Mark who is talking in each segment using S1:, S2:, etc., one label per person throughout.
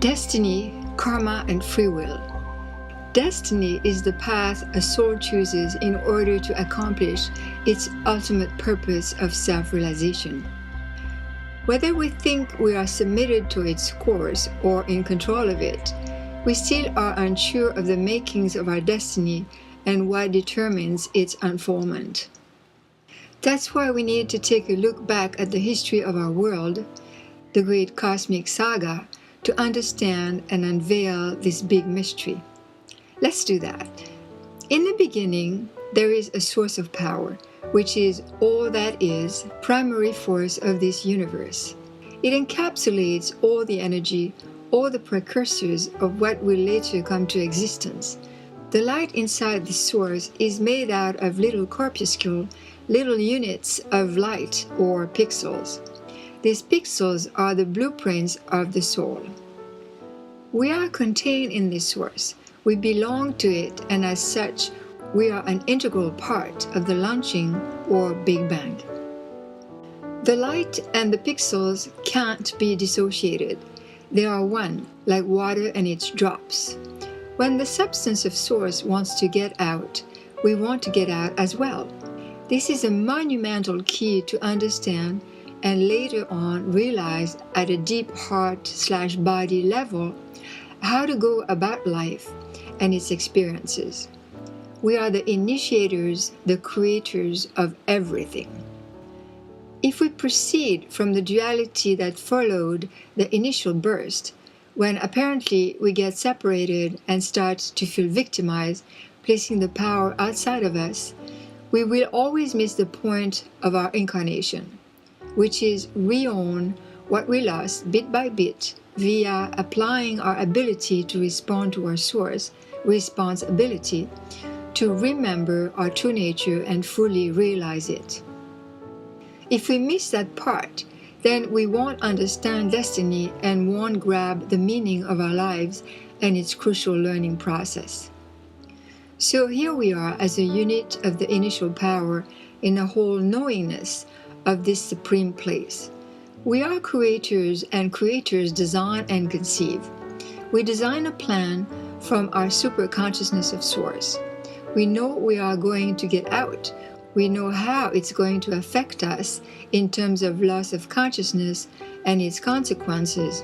S1: Destiny, karma, and free will. Destiny is the path a soul chooses in order to accomplish its ultimate purpose of self-realization. Whether we think we are submitted to its course or in control of it, we still are unsure of the makings of our destiny and what determines its unfoldment. That's why we need to take a look back at the history of our world, the great cosmic saga, to understand and unveil this big mystery. Let's do that. In the beginning, there is a source of power, which is all that is, primary force of this universe. It encapsulates all the energy, all the precursors of what will later come to existence. The light inside the source is made out of little corpuscule, little units of light or pixels. These pixels are the blueprints of the soul. We are contained in this source. We belong to it, and as such, we are an integral part of the launching or Big Bang. The light and the pixels can't be dissociated. They are one, like water and its drops. When the substance of source wants to get out, we want to get out as well. This is a monumental key to understand and later on realize at a deep heart/body level how to go about life and its experiences. We are the initiators, the creators of everything. If we proceed from the duality that followed the initial burst, when apparently we get separated and start to feel victimized, placing the power outside of us, we will always miss the point of our incarnation, which is re-own what we lost bit by bit via applying our ability to respond to our source, responsibility, to remember our true nature and fully realize it. If we miss that part, then we won't understand destiny and won't grab the meaning of our lives and its crucial learning process. So here we are as a unit of the initial power in the whole knowingness of this supreme place. We are creators, and creators design and conceive. We design a plan from our super consciousness of source. We know we are going to get out. We know how it's going to affect us in terms of loss of consciousness and its consequences.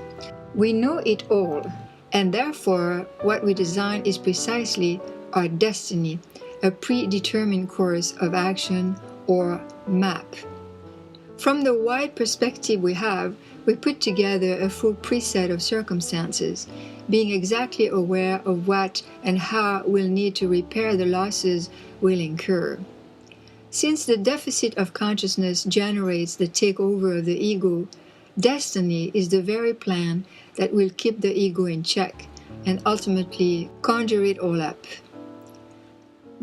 S1: We know it all, and therefore what we design is precisely our destiny, a predetermined course of action or map. From the wide perspective we have, we put together a full preset of circumstances, being exactly aware of what and how we'll need to repair the losses we'll incur. Since the deficit of consciousness generates the takeover of the ego, destiny is the very plan that will keep the ego in check and ultimately conjure it all up.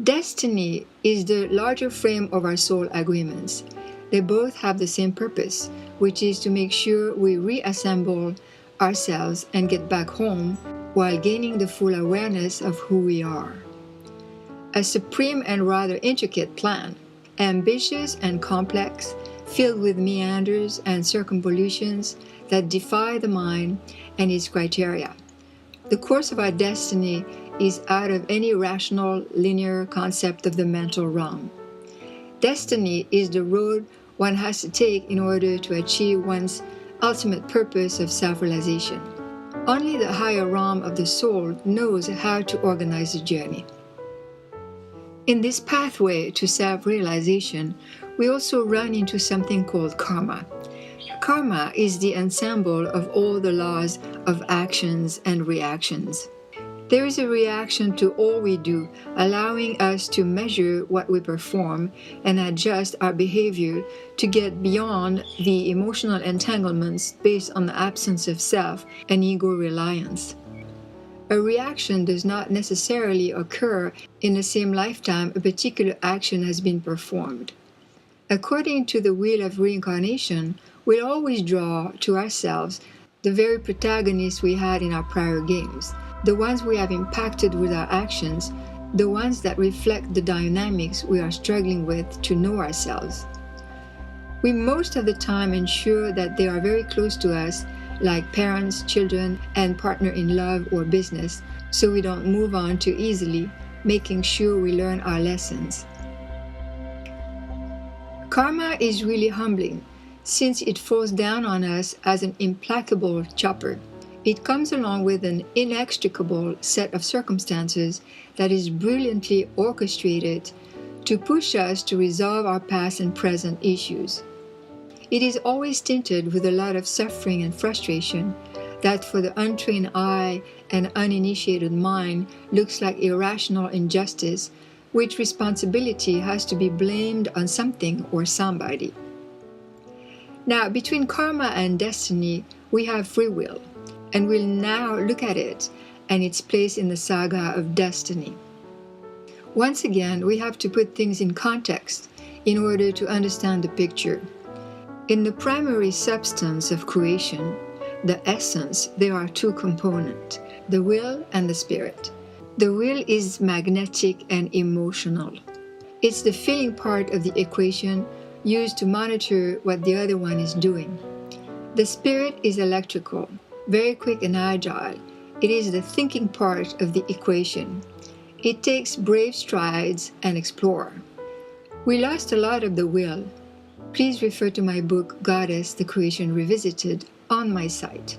S1: Destiny is the larger frame of our soul agreements. They both have the same purpose, which is to make sure we reassemble ourselves and get back home while gaining the full awareness of who we are. A supreme and rather intricate plan, ambitious and complex, filled with meanders and circumvolutions that defy the mind and its criteria. The course of our destiny is out of any rational, linear concept of the mental realm. Destiny is the road one has to take in order to achieve one's ultimate purpose of self-realization. Only the higher realm of the soul knows how to organize the journey. In this pathway to self-realization, we also run into something called karma. Karma is the ensemble of all the laws of actions and reactions. There is a reaction to all we do, allowing us to measure what we perform and adjust our behavior to get beyond the emotional entanglements based on the absence of self and ego reliance. A reaction does not necessarily occur in the same lifetime a particular action has been performed. According to the wheel of reincarnation, we'll always draw to ourselves the very protagonists we had in our prior games, the ones we have impacted with our actions, the ones that reflect the dynamics we are struggling with to know ourselves. We most of the time ensure that they are very close to us like parents, children, and partner in love or business, so we don't move on too easily, making sure we learn our lessons. Karma is really humbling, since it falls down on us as an implacable chopper. It comes along with an inextricable set of circumstances that is brilliantly orchestrated to push us to resolve our past and present issues. It is always tinted with a lot of suffering and frustration that for the untrained eye and uninitiated mind looks like irrational injustice, which responsibility has to be blamed on something or somebody. Now, between karma and destiny, we have free will, and we'll now look at it and its place in the saga of destiny. Once again, we have to put things in context in order to understand the picture. In the primary substance of creation, the essence, there are two components, the will and the spirit. The will is magnetic and emotional. It's the feeling part of the equation used to monitor what the other one is doing. The spirit is electrical, very quick and agile. It is the thinking part of the equation. It takes brave strides and explores. We lost a lot of the will. Please refer to my book, Goddess, the Creation Revisited, on my site.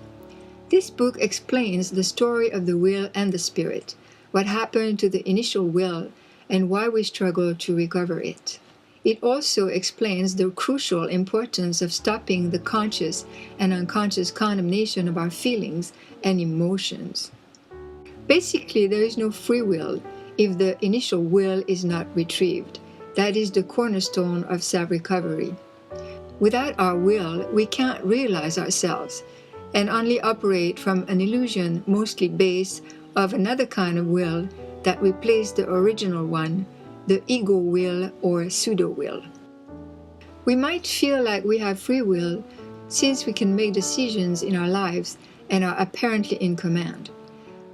S1: This book explains the story of the will and the spirit, what happened to the initial will, and why we struggle to recover it. It also explains the crucial importance of stopping the conscious and unconscious condemnation of our feelings and emotions. Basically, there is no free will if the initial will is not retrieved. That is the cornerstone of self-recovery. Without our will, we can't realize ourselves and only operate from an illusion mostly based of another kind of will that replaced the original one, the ego will or pseudo-will. We might feel like we have free will since we can make decisions in our lives and are apparently in command.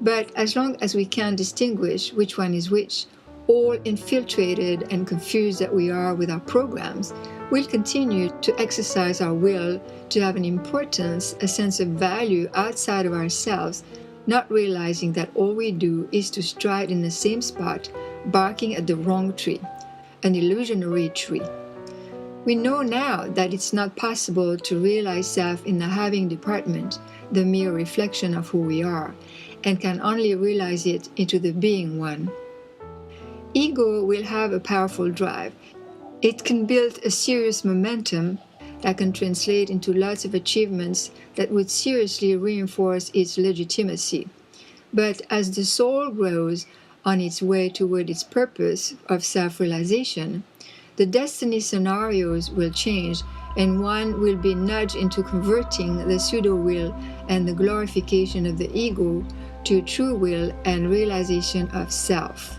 S1: But as long as we can't distinguish which one is which, all infiltrated and confused that we are with our programs, we'll continue to exercise our will to have an importance, a sense of value outside of ourselves, not realizing that all we do is to stride in the same spot, barking at the wrong tree, an illusionary tree. We know now that it's not possible to realize self in the having department, the mere reflection of who we are, and can only realize it into the being one. Ego will have a powerful drive. It can build a serious momentum that can translate into lots of achievements that would seriously reinforce its legitimacy. But as the soul grows on its way toward its purpose of self-realization, the destiny scenarios will change, and one will be nudged into converting the pseudo-will and the glorification of the ego to true will and realization of self.